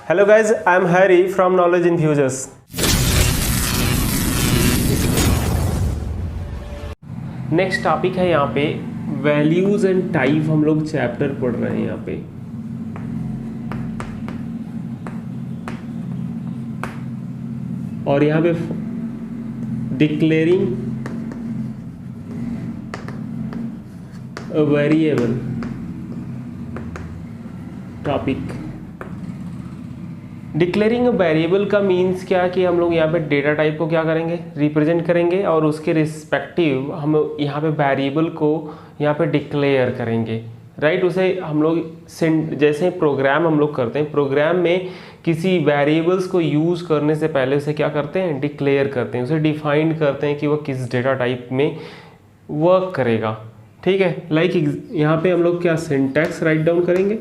Hello guys, I am Harry from Knowledge Infusers. Next topic है यहाँ पे values and type. हम लोग चैप्टर पढ़ रहे हैं यहाँ पे। और यहाँ पे declaring a variable topic. Declaring a variable का मीन्स क्या कि हम लोग यहाँ पे डेटा टाइप को क्या करेंगे, रिप्रेजेंट करेंगे और उसके रिस्पेक्टिव हम यहाँ पे वेरिएबल को यहाँ पे डिक्लेयर करेंगे, राइट। उसे हम लोग जैसे प्रोग्राम हम लोग करते हैं, प्रोग्राम में किसी वेरिएबल्स को यूज़ करने से पहले उसे क्या करते हैं, डिक्लेयर करते हैं, उसे डिफाइन करते हैं कि वह किस डेटा टाइप में वर्क करेगा, ठीक है। लाइक यहाँ पे हम लोग क्या सिंटैक्स राइट डाउन करेंगे।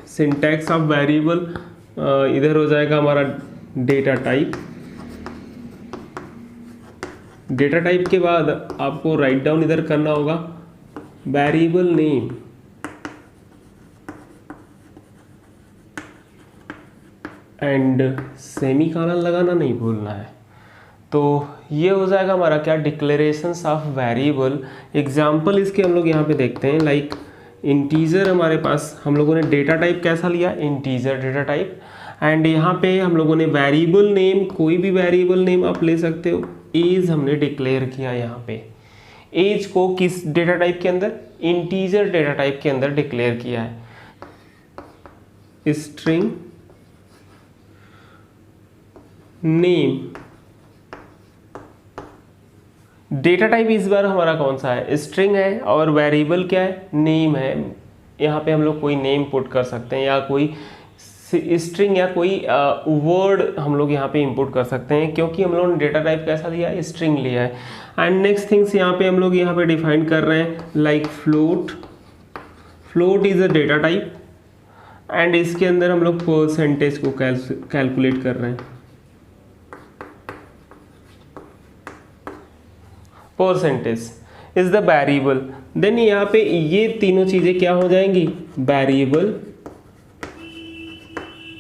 सिंटैक्स ऑफ वेरिएबल इधर हो जाएगा हमारा डेटा टाइप। डेटा टाइप के बाद आपको राइट डाउन इधर करना होगा वेरिएबल नेम एंड सेमीकोलन लगाना नहीं भूलना है। तो ये हो जाएगा हमारा क्या, डिक्लेरेशंस ऑफ वेरिएबल। एग्जांपल इसके हम लोग यहाँ पे देखते हैं। लाइक इंटीजर हमारे पास, हम लोगों ने डेटा टाइप कैसा लिया, इंटीजर डेटा टाइप। एंड यहाँ पे हम लोगों ने वेरिएबल नेम, कोई भी वेरिएबल नेम आप ले सकते हो। एज हमने डिक्लेयर किया यहाँ पे। एज को किस डेटा टाइप के अंदर, इंटीजर डेटा टाइप के अंदर डिक्लेयर किया है। स्ट्रिंग नेम डेटा टाइप इस बार हमारा कौन सा है, स्ट्रिंग है, और वेरिएबल क्या है, नेम है। यहाँ पे हम लोग कोई नेम पुट कर सकते हैं या कोई स्ट्रिंग या कोई वर्ड हम लोग यहाँ पे इंपुट कर सकते हैं, क्योंकि हम लोग ने डेटा टाइप कैसा लिया है, स्ट्रिंग लिया है। एंड नेक्स्ट थिंग्स यहाँ पे हम लोग यहाँ पे डिफाइन कर रहे हैं like float. Float is a data type and इसके अंदर हम लोग परसेंटेज को कैलकुलेट कर रहे हैं। Percentage is the variable. Then यहाँ पे ये तीनों चीजें क्या हो जाएंगी, वेरिएबल।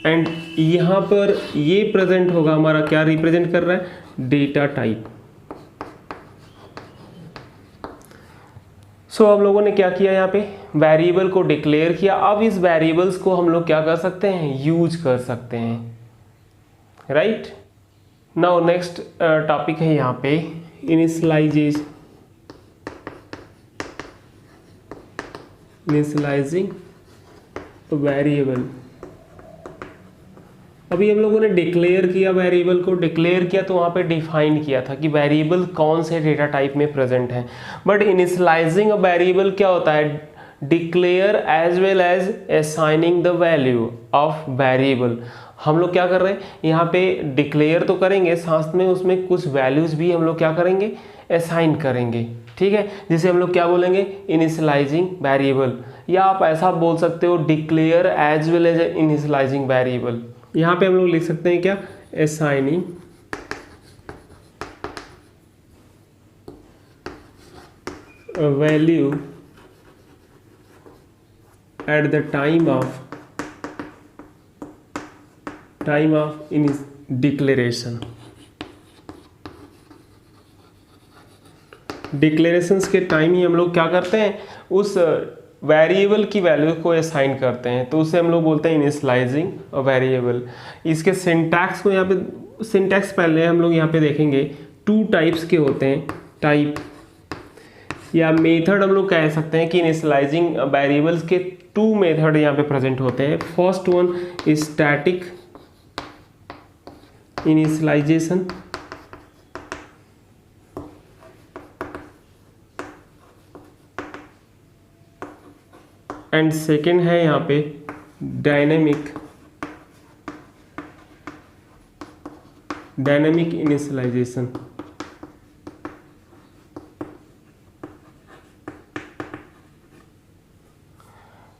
एंड यहाँ पर ये प्रेजेंट होगा हमारा, क्या रिप्रेजेंट कर रहा है, डेटा टाइप। सो हम लोगों ने क्या किया, यहाँ पे वेरिएबल को डिक्लेयर किया। अब इस वेरिएबल्स को हम लोग क्या कर सकते हैं, यूज कर सकते हैं, राइट। नाउ नेक्स्ट टॉपिक है यहाँ पे इनिशियलाइजिंग वेरिएबल। अभी हम लोगों ने डिक्लेयर किया, वेरिएबल को डिक्लेयर किया तो वहाँ पे डिफाइन किया था कि वेरिएबल कौन से डेटा टाइप में प्रेजेंट है। बट इनिशियलाइजिंग अ वेरिएबल क्या होता है, declare as well as assigning the value of variable. हम लोग क्या कर रहे हैं, यहाँ पे डिक्लेयर तो करेंगे, साथ में उसमें कुछ वैल्यूज भी हम लोग क्या करेंगे, असाइन करेंगे, ठीक है। जिसे हम लोग क्या बोलेंगे, इनिशियलाइजिंग वेरिएबल, या आप ऐसा बोल सकते हो declare as well as initializing variable. यहाँ पे हम लोग लिख सकते हैं क्या, assigning value at the time of declaration. Declarations के टाइम ही हम लोग क्या करते हैं, उस वेरिएबल की वैल्यू को असाइन करते हैं, तो उसे हम लोग बोलते हैं इनिशियलाइजिंग वेरिएबल। इसके सिंटैक्स को यहाँ पे, सिंटैक्स पहले हम लोग यहाँ पे देखेंगे, टू टाइप्स के होते हैं, टाइप या मेथड हम लोग कह सकते हैं कि इनिशियलाइजिंग वेरिएबल्स के टू मेथड यहाँ पे प्रेजेंट होते हैं। First one static initialization, and second है यहाँ पे डायनेमिक इनिशियलाइजेशन।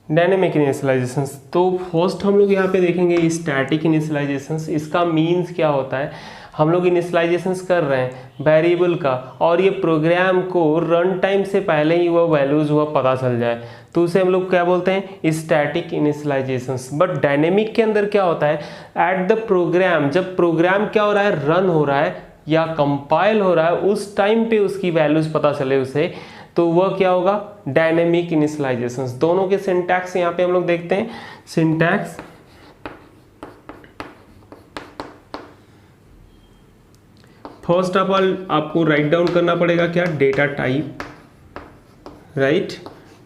डायनेमिक इनिशियलाइजेशंस, तो फर्स्ट हम लोग यहाँ पे देखेंगे स्टैटिक इनिशियलाइजेशंस। इसका मीन्स क्या होता है, हम लोग इनिशियलाइजेशंस कर रहे हैं वेरिएबल का, और ये प्रोग्राम को रन टाइम से पहले ही वो वैल्यूज़ हुआ पता चल जाए, तो उसे हम लोग क्या बोलते हैं, स्टैटिक इनिशियलाइजेशंस। बट डायनेमिक के अंदर क्या होता है, एट द प्रोग्राम, जब प्रोग्राम क्या हो रहा है, रन हो रहा है या कंपाइल हो रहा है, उस टाइम पे उसकी वैल्यूज़ पता चले उसे, तो वह क्या होगा, डायनेमिक इनिशियलाइजेशंस। दोनों के सिंटैक्स यहाँ पे हम लोग देखते हैं। सिंटैक्स फर्स्ट ऑफ ऑल आपको राइट डाउन करना पड़ेगा क्या, data type, right.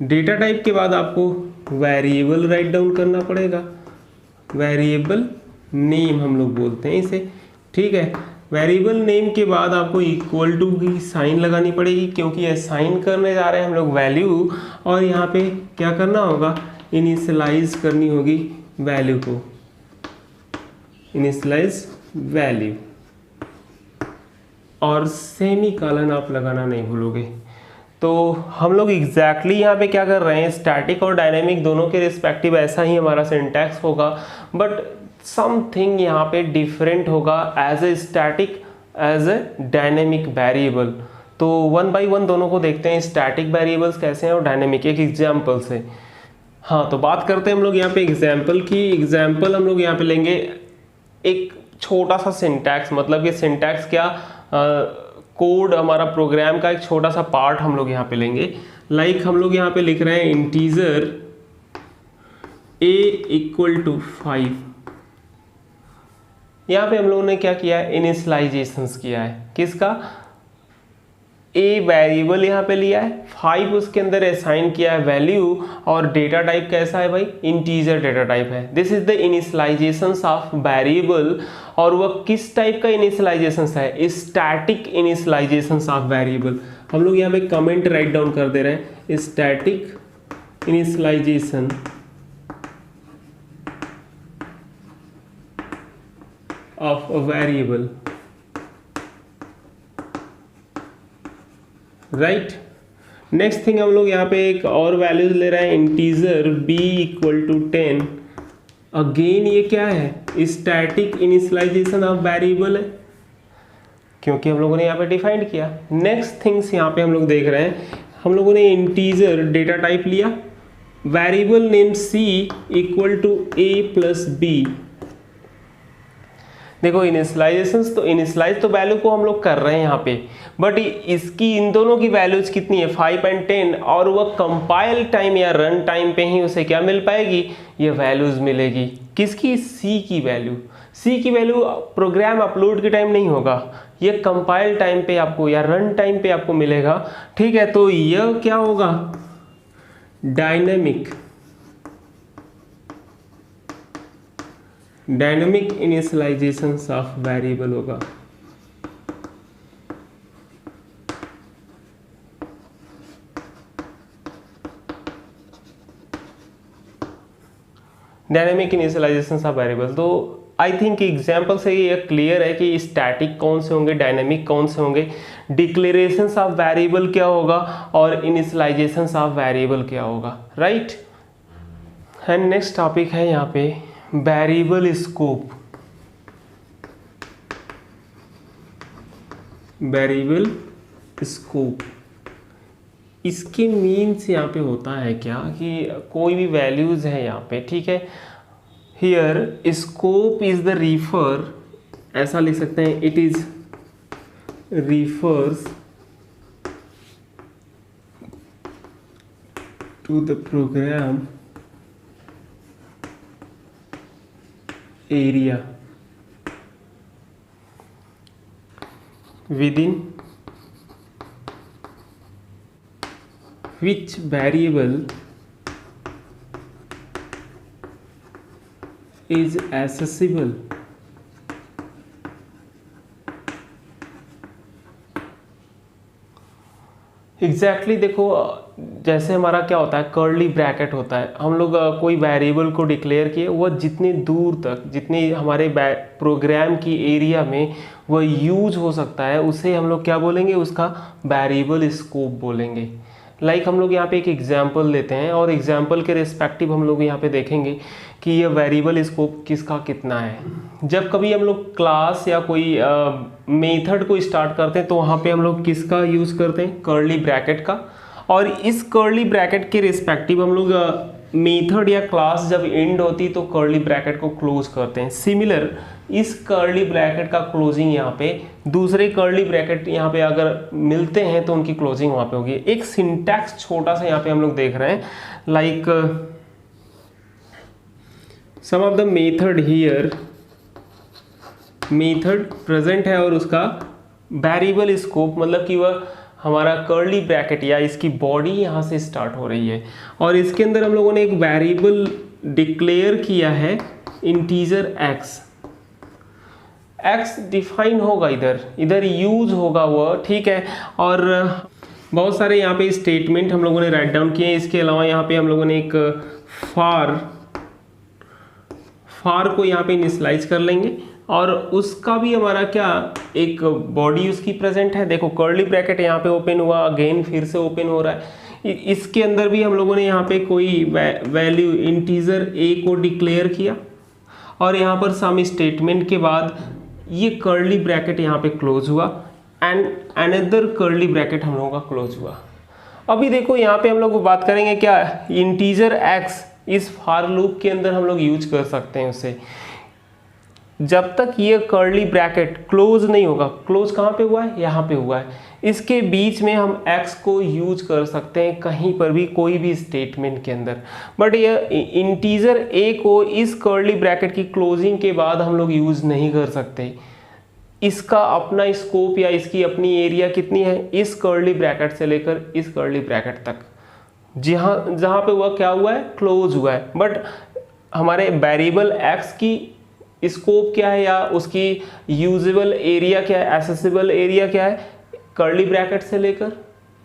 Data type के बाद आपको वेरिएबल राइट डाउन करना पड़ेगा, वेरिएबल नेम हम लोग बोलते हैं इसे, ठीक है। वेरिएबल नेम के बाद आपको इक्वल टू की साइन लगानी पड़ेगी, क्योंकि असाइन करने जा रहे हैं हम लोग वैल्यू, और यहाँ पे क्या करना होगा, इनिशियलाइज करनी होगी वैल्यू को, इनिशियलाइज वैल्यू, और सेमी कॉलन आप लगाना नहीं भूलोगे। तो हम लोग एग्जैक्टली यहाँ पे क्या कर रहे हैं, स्टैटिक और डायनेमिक दोनों के रिस्पेक्टिव ऐसा ही हमारा सिंटैक्स होगा, बट समथिंग यहाँ पे डिफरेंट होगा, as a static as a dynamic variable. तो वन बाय वन दोनों को देखते हैं, स्टैटिक वेरिएबल्स कैसे हैं और डायनेमिक, एक एग्जाम्पल से। हाँ, तो बात करते हैं हम लोग यहाँ पे एग्जाम्पल की। एग्जाम्पल हम लोग यहाँ पे लेंगे एक छोटा सा सिंटैक्स, मतलब कि सिंटैक्स क्या, कोड हमारा प्रोग्राम का एक छोटा सा पार्ट हम लोग यहाँ पे लेंगे। लाइक हम लोग यहाँ पे लिख रहे हैं इंटीजर a इक्वल टू 5। यहाँ पे हम लोगों ने क्या किया है, इनिशियलाइजेशंस किया है, किसका, a वेरिएबल यहाँ पे लिया है, 5 उसके अंदर असाइन किया है वैल्यू, और डेटा टाइप कैसा है भाई, इंटीजर डेटा टाइप है। This is the initializations of variable, और वह किस टाइप का इनिशियलाइजेशंस है, स्टैटिक इनिशियलाइजेशंस ऑफ वेरिएबल। हम लोग यहाँ पे कमेंट राइट डाउन कर दे रहे हैं, static initialization of a variable, right. Next thing हम लोग यहाँ पे एक और वैल्यूज ले रहे हैं, integer b equal to 10। Again ये क्या है, स्टैटिक इनिशियलाइजेशन ऑफ वेरिएबल है, क्योंकि हम लोगों ने यहाँ पे डिफाइन किया। नेक्स्ट थिंग्स यहाँ पे हम लोग देख रहे हैं, हम लोगों ने इंटीजर डेटा टाइप लिया, variable name c equal to a plus b। देखो इनिशियलाइजेशंस, तो इनिशियलाइज तो वैल्यू को हम लोग कर रहे हैं यहाँ पे, बट इसकी इन दोनों की वैल्यूज कितनी है, 5 एंड 10, और वह कंपाइल टाइम या रन टाइम पे ही उसे क्या मिल पाएगी, ये वैल्यूज मिलेगी। किसकी, सी की वैल्यू। सी की वैल्यू प्रोग्राम अपलोड के टाइम नहीं होगा, ये कंपाइल टाइम पे आपको या रन टाइम पे आपको मिलेगा, ठीक है। तो यह क्या होगा, डायनेमिक इनिशियलाइजेशंस ऑफ वेरिएबल होगा। Dynamic initializations of variable. तो आई थिंक एग्जाम्पल से ये क्लियर है कि स्टैटिक कौन से होंगे, डायनेमिक कौन से होंगे, डिक्लेरेशंस ऑफ वेरिएबल क्या होगा, और इनिशियलाइजेशंस ऑफ वेरिएबल क्या होगा, राइट। एंड नेक्स्ट टॉपिक है यहाँ पे वेरिएबल स्कोप। वेरिएबल स्कोप, इसके मीन्स यहाँ पे होता है क्या कि कोई भी वैल्यूज है यहाँ पे, ठीक है। Here scope is the refer, ऐसा लिख सकते हैं, it is refers to the program area within which variable is accessible exactly देखो, जैसे हमारा क्या होता है, कर्ली ब्रैकेट होता है, हम लोग कोई वेरिएबल को डिक्लेयर किए, वह जितनी दूर तक, जितनी हमारे प्रोग्राम की एरिया में वह यूज हो सकता है, उसे हम लोग क्या बोलेंगे, उसका वेरिएबल स्कोप बोलेंगे। लाइक हम लोग यहाँ पे एक एग्जांपल लेते हैं, और एग्जांपल के रिस्पेक्टिव हम लोग यहाँ पे देखेंगे कि ये वेरिएबल स्कोप किसका कितना है। जब कभी हम लोग क्लास या कोई मेथड को स्टार्ट करते हैं तो वहाँ पे हम लोग किसका यूज़ करते हैं, कर्ली ब्रैकेट का, और इस कर्ली ब्रैकेट के रिस्पेक्टिव हम लोग मेथड या क्लास जब एंड होती तो कर्ली ब्रैकेट को क्लोज करते हैं। सिमिलर इस कर्ली ब्रैकेट का क्लोजिंग यहाँ पे दूसरे कर्ली ब्रैकेट यहाँ पे अगर मिलते हैं तो उनकी क्लोजिंग वहाँ पे होगी। एक सिंटैक्स छोटा सा यहाँ पे हम लोग देख रहे हैं, like some of the method here, method present है और उसका वेरिएबल स्कोप मतलब कि वह हमारा कर्ली ब्रैकेट या इसकी बॉडी यहाँ से स्टार्ट हो रही है और इसके अंदर हम लोगों ने एक वेरिएबल डिक्लेयर किया है इंटीजर x। x डिफाइन होगा इधर यूज होगा वह, ठीक है। और बहुत सारे यहाँ पे स्टेटमेंट हम लोगों ने राइट डाउन किए हैं। इसके अलावा यहाँ पे हम लोगों ने एक फार को यहाँ पे इनिशियलाइज कर लेंगे और उसका भी हमारा क्या एक बॉडी उसकी प्रेजेंट है। देखो कर्ली ब्रैकेट यहाँ पे ओपन हुआ, अगेन फिर से ओपन हो रहा है। इसके अंदर भी हम लोगों ने यहाँ पे कोई वैल्यू इंटीजर a को डिक्लेयर किया और यहाँ पर सम स्टेटमेंट के बाद ये कर्ली ब्रैकेट यहाँ पे क्लोज हुआ एंड अनदर कर्ली ब्रैकेट हम लोगों का क्लोज हुआ। अभी देखो यहाँ पे हम लोग बात करेंगे क्या, इंटीजर x इस फार लूप के अंदर हम लोग यूज कर सकते हैं उसे जब तक ये कर्ली ब्रैकेट क्लोज नहीं होगा। क्लोज कहाँ पे हुआ है, यहाँ पे हुआ है। इसके बीच में हम x को यूज कर सकते हैं कहीं पर भी, कोई भी स्टेटमेंट के अंदर, बट ये इंटीजर a को इस कर्ली ब्रैकेट की क्लोजिंग के बाद हम लोग यूज नहीं कर सकते। इसका अपना स्कोप या इसकी अपनी एरिया कितनी है, इस कर्ली ब्रैकेट से लेकर इस कर्ली ब्रैकेट तक, जहाँ पे हुआ क्या हुआ है, क्लोज हुआ है। बट हमारे वेरिएबल x की स्कोप क्या है या उसकी यूजेबल एरिया क्या है, एसेसिबल एरिया क्या है, कर्ली ब्रैकेट से लेकर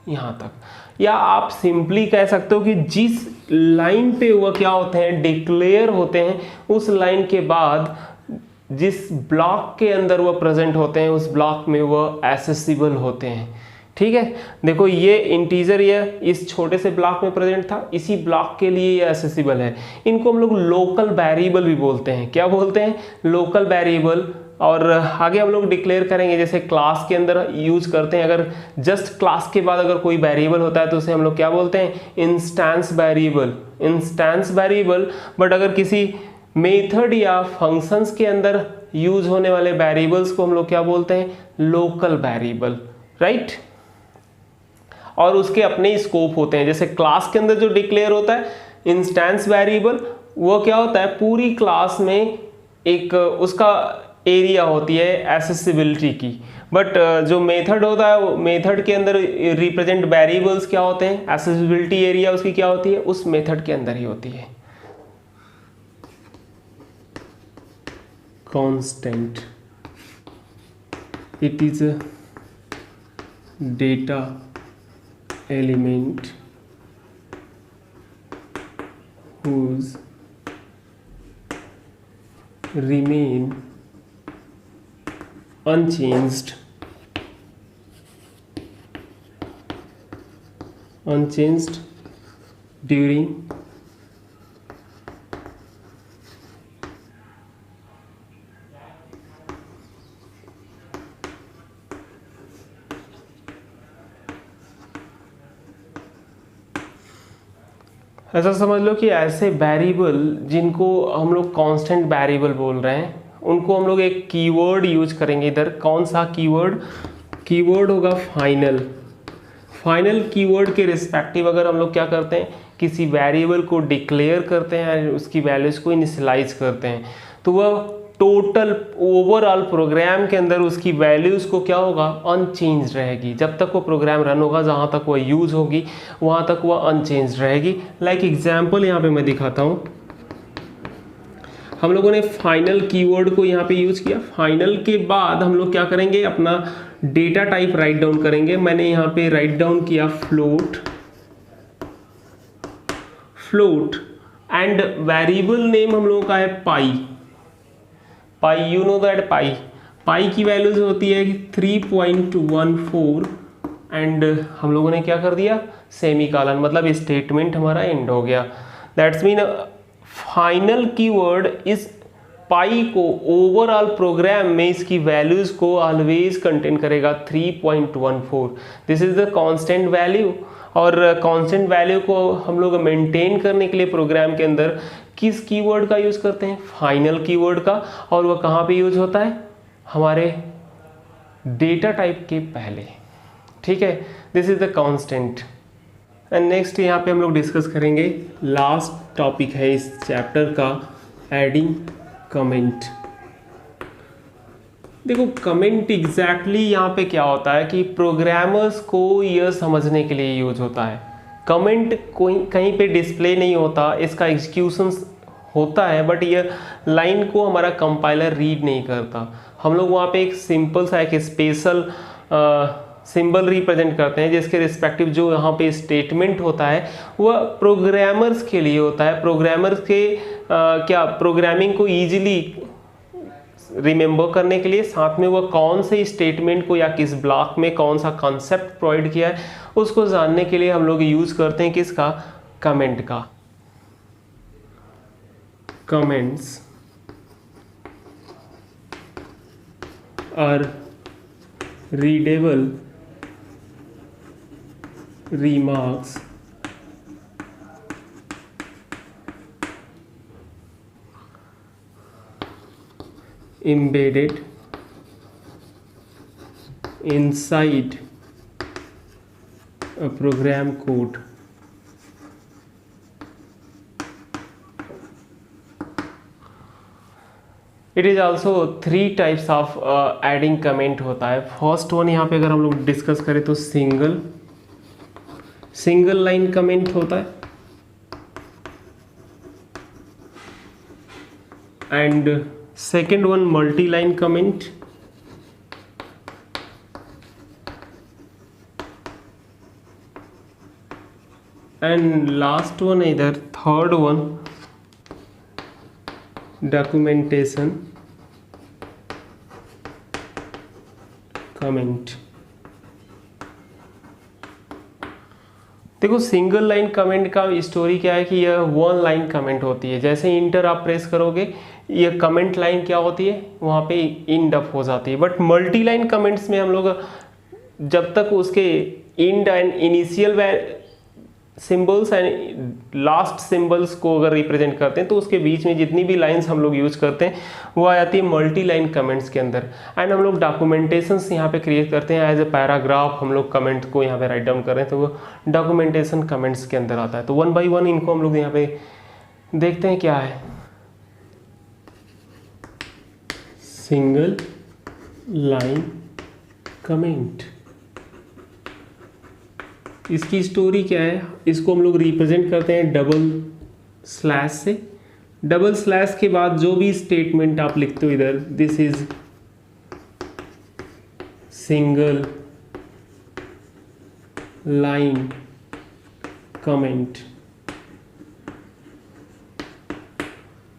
यहाँ तक। या आप सिंपली कह सकते हो कि जिस लाइन पे वह क्या होते हैं, डिक्लेयर होते हैं, उस लाइन के बाद जिस ब्लॉक के अंदर वह प्रेजेंट होते हैं उस ब्लॉक में वह एसेसिबल होते हैं। ठीक है, देखो ये इंटीजर ये इस छोटे से ब्लॉक में प्रेजेंट था, इसी ब्लॉक के लिए ये एसेसिबल है। इनको हम लोग लोकल वेरिएबल भी बोलते हैं। क्या बोलते हैं, लोकल वेरिएबल। और आगे हम लोग डिक्लेयर करेंगे, जैसे क्लास के अंदर यूज करते हैं, अगर जस्ट क्लास के बाद अगर कोई वेरिएबल होता है तो उसे हम लोग क्या बोलते हैं, instance variable, instance variable. But अगर किसी मेथड या फंक्शंस के अंदर यूज होने वाले वेरिएबल्स को हम लोग क्या बोलते हैं, लोकल वेरिएबल, राइट। और उसके अपने स्कोप होते हैं। जैसे क्लास के अंदर जो डिक्लेयर होता है इंस्टेंस वेरिएबल, वो क्या होता है, पूरी क्लास में एक उसका एरिया होती है एसेसिबिलिटी की। बट जो मेथड होता है, वो मेथड के अंदर रिप्रेजेंट वेरिएबल्स क्या होते हैं, एसेसिबिलिटी एरिया उसकी क्या होती है, उस मेथड के अंदर ही होती है। Constant, it is a data element whose remain unchanged during ऐसा समझ लो कि ऐसे वेरिएबल जिनको हम लोग कांस्टेंट वेरिएबल बोल रहे हैं, उनको हम लोग एक कीवर्ड यूज करेंगे इधर। कौन सा कीवर्ड, कीवर्ड होगा फाइनल। फाइनल कीवर्ड के रिस्पेक्टिव अगर हम लोग क्या करते हैं, किसी वेरिएबल को डिक्लेयर करते हैं, उसकी वैल्यूज को इनिशियलाइज करते हैं, तो वह टोटल ओवरऑल प्रोग्राम के अंदर उसकी वैल्यूज़ को क्या होगा, अनचेंज रहेगी। जब तक वो प्रोग्राम रन होगा, जहाँ तक वो यूज़ होगी, वहाँ तक वह अनचेंज रहेगी। लाइक एग्जाम्पल यहाँ पे मैं दिखाता हूँ। हम लोगों ने फाइनल कीवर्ड को यहाँ पे यूज़ किया। फाइनल के बाद हम लोग क्या करेंगे, अपना डेटा टाइप राइट डाउन करेंगे। मैंने यहाँ पे राइट डाउन किया फ्लोट एंड वेरिएबल नेम हम लोगों का है पाई। यू नो दैट पाई की वैल्यूज होती है 3.14 एंड हम लोगों ने क्या कर दिया, सेमी कॉलन, मतलब स्टेटमेंट हमारा एंड हो गया। दैट्स मीन फाइनल कीवर्ड इस पाई को ओवरऑल प्रोग्राम में इसकी वैल्यूज को ऑलवेज कंटेन करेगा 3.14। This is the constant value. और कांस्टेंट वैल्यू को हम लोग मेंटेन करने के लिए प्रोग्राम के अंदर किस कीवर्ड का यूज करते हैं? फाइनल कीवर्ड का। और वह कहाँ पे यूज होता है? हमारे डेटा टाइप के पहले। ठीक है, this is the constant. And next यहाँ पे हम लोग डिस्कस करेंगे, लास्ट टॉपिक है इस चैप्टर का, एडिंग कमेंट। देखो कमेंट एग्जैक्टली यहाँ पे क्या होता है कि प्रोग्रामर्स को यह समझने के लिए यूज होता है। कमेंट कोई कहीं पे डिस्प्ले नहीं होता, इसका एग्जीक्यूशन होता है, बट ये लाइन को हमारा कंपाइलर रीड नहीं करता। हम लोग वहाँ पे एक सिंपल सा एक स्पेशल सिंबल रिप्रेजेंट करते हैं, जिसके रिस्पेक्टिव जो यहाँ पे स्टेटमेंट होता है वह प्रोग्रामर्स के लिए होता है। प्रोग्रामर्स के क्या प्रोग्रामिंग को ईजिली रिमेंबर करने के लिए, साथ में वह कौन से स्टेटमेंट को या किस ब्लॉक में कौन सा कॉन्सेप्ट प्रोवाइड किया है उसको जानने के लिए हम लोग यूज करते हैं किसका? कमेंट का। Comments are readable remarks embedded inside a program code. It is also 3 types of adding comment होता है। फर्स्ट वन यहाँ पे अगर हम लोग डिस्कस करें तो सिंगल लाइन कमेंट होता है, and second one multi line comment, and last one इधर थर्ड वन डॉक्यूमेंटेशन कमेंट। देखो सिंगल लाइन कमेंट का स्टोरी क्या है कि यह वन लाइन कमेंट होती है। जैसे इंटर आप प्रेस करोगे यह कमेंट लाइन क्या होती है, वहाँ पे इंड अप हो जाती है। बट मल्टी लाइन कमेंट्स में हम लोग जब तक उसके end and initial symbols and last symbols को अगर रिप्रेजेंट करते हैं तो उसके बीच में जितनी भी लाइंस हम लोग यूज करते हैं वो आ जाती है मल्टी लाइन कमेंट्स के अंदर। एंड हम लोग डॉक्यूमेंटेशंस यहाँ पे क्रिएट करते हैं एज ए पैराग्राफ। हम लोग कमेंट को यहाँ पे राइट डाउन कर रहे हैं तो वो डॉक्यूमेंटेशन कमेंट्स के अंदर आता है। तो वन बाई वन इनको हम लोग यहाँ पे देखते हैं क्या है। सिंगल लाइन कमेंट, इसकी स्टोरी क्या है? इसको हम लोग रिप्रेजेंट करते हैं डबल स्लैश से। डबल स्लैश के बाद जो भी स्टेटमेंट आप लिखते हो इधर, this is single line comment.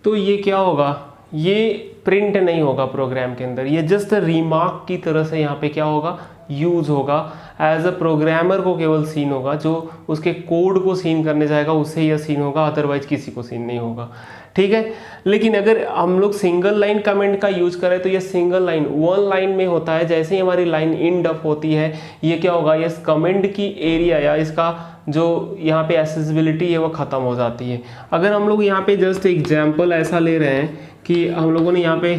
तो ये क्या होगा? ये प्रिंट नहीं होगा प्रोग्राम के अंदर, ये जस्ट रिमार्क की तरह से यहाँ पे क्या होगा? यूज होगा। एज अ प्रोग्रामर को केवल सीन होगा, जो उसके कोड को सीन करने जाएगा उससे यह सीन होगा, अदरवाइज किसी को सीन नहीं होगा। ठीक है, लेकिन अगर हम लोग सिंगल लाइन कमेंट का यूज करें तो ये सिंगल लाइन वन लाइन में होता है। जैसे ही हमारी लाइन इंड अप होती है ये क्या होगा? ये कमेंट की एरिया या इसका जो यहाँ पे एक्सेसिबिलिटी है वो ख़त्म हो जाती है। अगर हम लोग यहाँ पे जस्ट एग्जाम्पल ऐसा ले रहे हैं कि हम लोगों ने यहाँ पे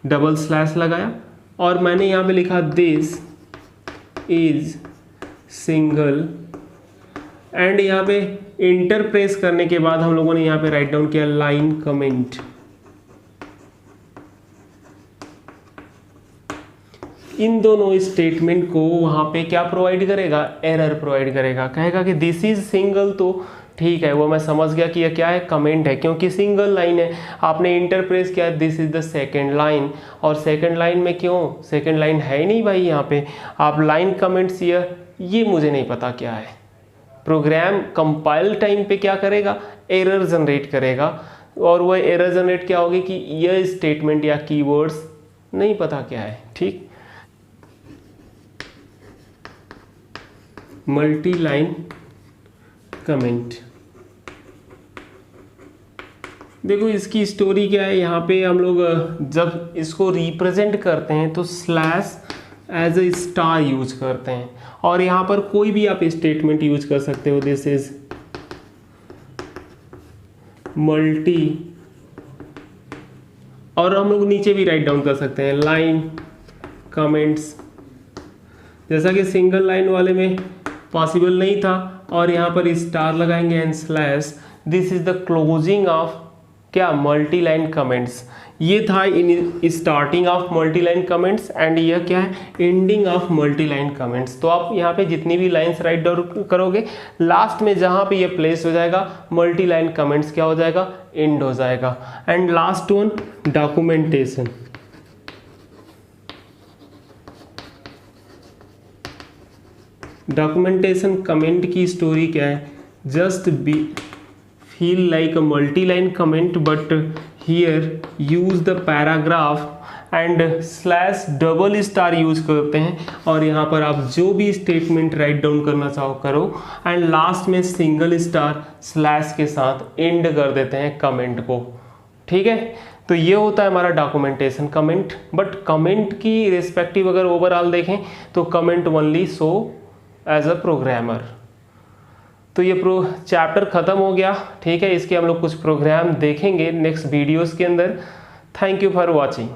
डबल स्लैश लगाया और मैंने यहाँ पे लिखा दिस इज सिंगल, एंड यहाँ पे इंटर प्रेस करने के बाद हम लोगों ने यहाँ पे राइट डाउन किया लाइन कमेंट। इन दोनों स्टेटमेंट को वहाँ पे क्या प्रोवाइड करेगा? एरर प्रोवाइड करेगा। कहेगा कि दिस इज सिंगल, तो ठीक है वो मैं समझ गया कि यह क्या है? कमेंट है, क्योंकि सिंगल लाइन है। आपने इंटर प्रेस किया, this is the second line, और सेकेंड लाइन में क्यों? सेकेंड लाइन है ही नहीं भाई यहाँ पे। आप लाइन कमेंट्स ये मुझे नहीं पता क्या है। प्रोग्राम कंपाइल टाइम पे क्या करेगा? एरर जनरेट करेगा, और वह एरर जनरेट क्या होगी कि यह स्टेटमेंट या कीवर्ड्स नहीं पता क्या है। ठीक, मल्टी लाइन कमेंट। देखो इसकी स्टोरी क्या है, यहाँ पे हम लोग जब इसको रिप्रेजेंट करते हैं तो slash as a star use करते हैं, और यहाँ पर कोई भी आप स्टेटमेंट यूज कर सकते हो। दिस इज मल्टी, और हम लोग नीचे भी राइट डाउन कर सकते हैं लाइन कमेंट्स, जैसा कि सिंगल लाइन वाले में पॉसिबल नहीं था, और यहाँ पर स्टार लगाएंगे and slash. This is the closing of क्या, मल्टी लाइन कमेंट्स। ये था in starting of multi line comments, and यह क्या है, ending of multi line comments. तो आप यहाँ पे जितनी भी लाइंस राइट डाउन करोगे, लास्ट में जहाँ पे ये प्लेस हो जाएगा मल्टी लाइन कमेंट्स क्या हो जाएगा, एंड हो जाएगा। And last one documentation. Documentation comment की स्टोरी क्या है, just be feel like a multi-line comment, but here use the paragraph and slash double star use करते हैं, और यहाँ पर आप जो भी स्टेटमेंट राइट डाउन करना चाहो करो, एंड लास्ट में सिंगल स्टार स्लैश के साथ एंड कर देते हैं कमेंट को। ठीक है, तो ये होता है हमारा डॉक्यूमेंटेशन कमेंट। बट कमेंट की रिस्पेक्टिव अगर ओवरऑल देखें तो comment only show as a programmer. तो ये चैप्टर ख़त्म हो गया। ठीक है, इसके हम लोग कुछ प्रोग्राम देखेंगे नेक्स्ट वीडियोस के अंदर। Thank you for watching.